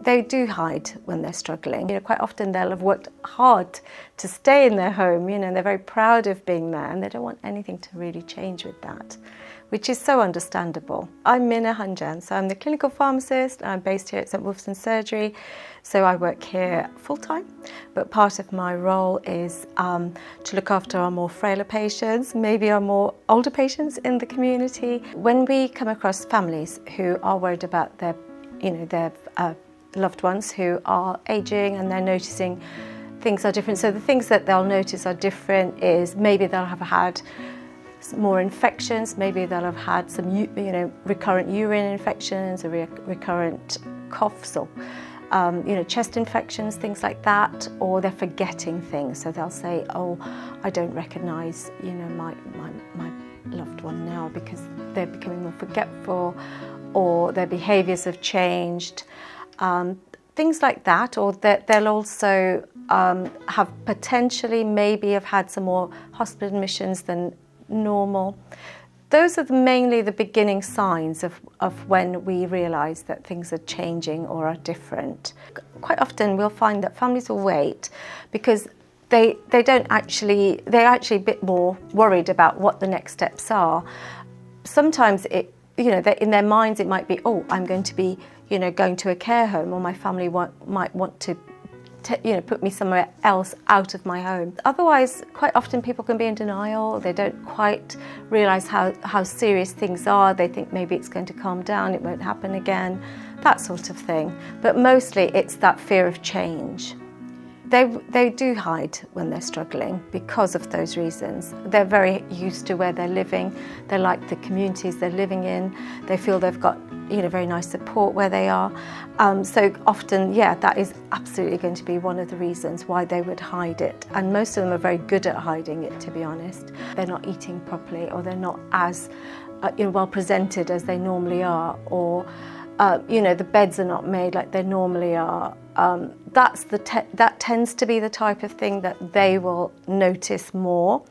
they do hide when they're struggling. Quite often they'll have worked hard to stay in their home, and they're very proud of being there, and they don't want anything to really change with that, which is so understandable. I'm Mina, so I'm the clinical pharmacist. I'm based here at St Wolfson Surgery, so I work here full-time, but part of my role is to look after our more frailer patients, maybe our more older patients in the community. When we come across families who are worried about their loved ones who are ageing and they're noticing things are different, so the things that they'll notice are different is maybe they'll have had more infections, maybe they'll have had some recurrent urine infections or recurrent coughs or chest infections, things like that, or they're forgetting things. So they'll say, oh, I don't recognise my loved one now because they're becoming more forgetful, or their behaviours have changed, things like that. Or that they'll also have potentially maybe have had some more hospital admissions than normal. Those are mainly the beginning signs of when we realise that things are changing or are different. Quite often we'll find that families will wait because they're actually a bit more worried about what the next steps are. Sometimes in their minds it might be, oh, I'm going to be going to a care home, or my family might want to put me somewhere else out of my home. Otherwise, quite often people can be in denial. They don't quite realise how serious things are. They think maybe it's going to calm down, it won't happen again, that sort of thing. But mostly it's that fear of change. They do hide when they're struggling because of those reasons. They're very used to where they're living. They like the communities they're living in. They feel they've got very nice support where they are. So often, that is absolutely going to be one of the reasons why they would hide it. And most of them are very good at hiding it, to be honest. They're not eating properly, or they're not as well presented as they normally are, or the beds are not made like they normally are. That tends to be the type of thing that they will notice more.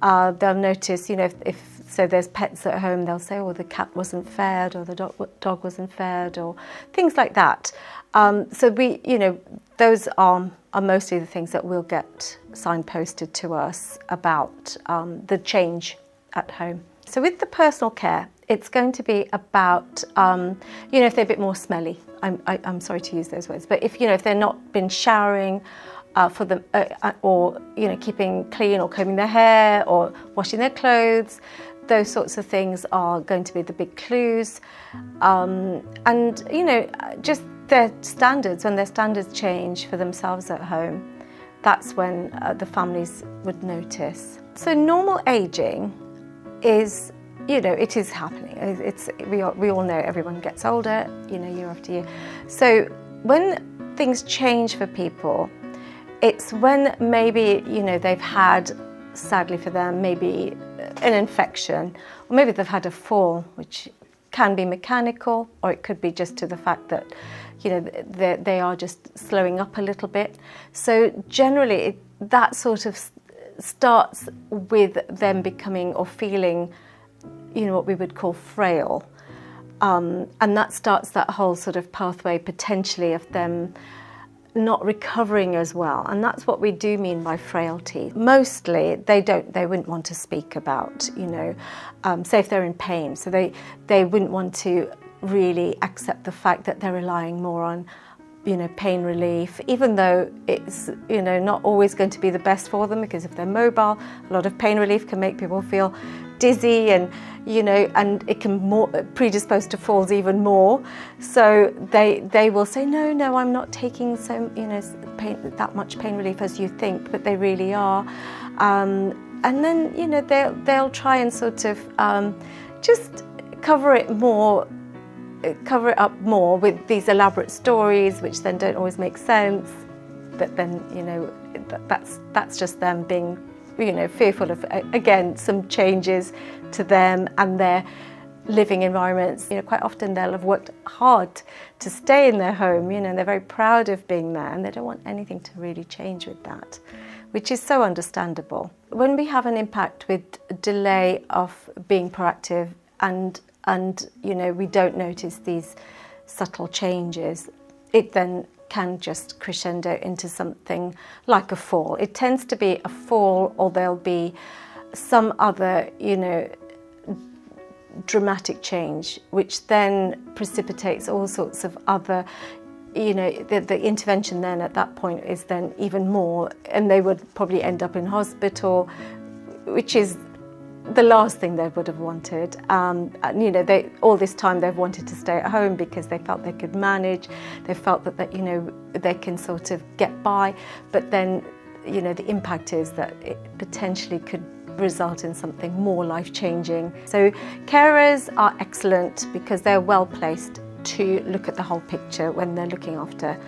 They'll notice, if there's pets at home, they'll say, oh, the cat wasn't fed, or the dog wasn't fed, or things like that. Those are mostly the things that will get signposted to us about the change at home. So with the personal care, it's going to be about, if they're a bit more smelly. I'm sorry to use those words, but if they're not been showering for them, or keeping clean, or combing their hair, or washing their clothes, those sorts of things are going to be the big clues. Just their standards, when their standards change for themselves at home, that's when the families would notice. So normal aging is, it is happening. We all know everyone gets older, year after year. So when things change for people, it's when maybe, they've had, sadly for them, maybe an infection, or maybe they've had a fall, which can be mechanical, or it could be just to the fact that, they are just slowing up a little bit. So generally, that sort of starts with them becoming or feeling, what we would call frail. And that starts that whole sort of pathway potentially of them not recovering as well. And that's what we do mean by frailty. Mostly they wouldn't want to speak about, say if they're in pain. So they wouldn't want to really accept the fact that they're relying more on pain relief, even though it's not always going to be the best for them, because if they're mobile, a lot of pain relief can make people feel dizzy, and and it can more predispose to falls even more. So they will say, no, I'm not taking that much pain relief as you think, but they really are. And then they'll try and sort of just cover it up more with these elaborate stories, which then don't always make sense. But then that's just them being fearful of, again, some changes to them and their living environments. Quite often they'll have worked hard to stay in their home, and they're very proud of being there, and they don't want anything to really change with that, which is so understandable. When we have an impact with delay of being proactive and we don't notice these subtle changes, it then can just crescendo into something like a fall. It tends to be a fall, or there'll be some other, dramatic change, which then precipitates all sorts of other, the intervention then at that point is then even more, and they would probably end up in hospital, which is the last thing they would have wanted. All this time they've wanted to stay at home because they felt they could manage, they felt that they can sort of get by, but then the impact is that it potentially could result in something more life-changing. So carers are excellent because they're well placed to look at the whole picture when they're looking after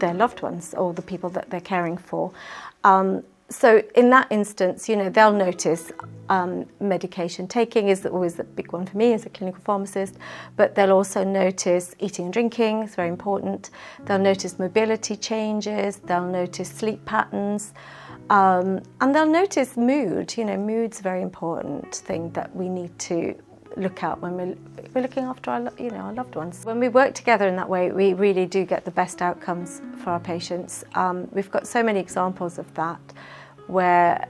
their loved ones or the people that they're caring for. So in that instance, they'll notice medication taking is always the big one for me as a clinical pharmacist, but they'll also notice eating and drinking, it's very important. They'll notice mobility changes, they'll notice sleep patterns, and they'll notice mood. Mood's a very important thing that we need to look at when we're looking after our loved ones. When we work together in that way, we really do get the best outcomes for our patients. We've got so many examples of that, where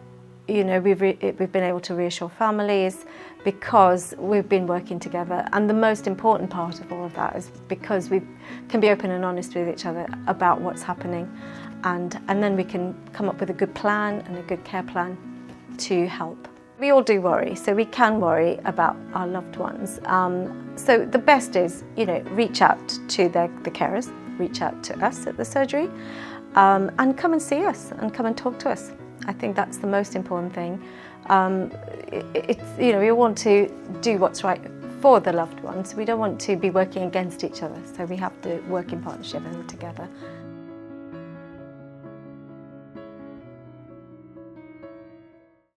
we've been able to reassure families because we've been working together. And the most important part of all of that is because we can be open and honest with each other about what's happening, and then we can come up with a good plan and a good care plan to help. We all do worry, so we can worry about our loved ones. So the best is, reach out to the carers, reach out to us at the surgery, and come and see us and come and talk to us. I think that's the most important thing. We want to do what's right for the loved ones. We don't want to be working against each other, so we have to work in partnership and together.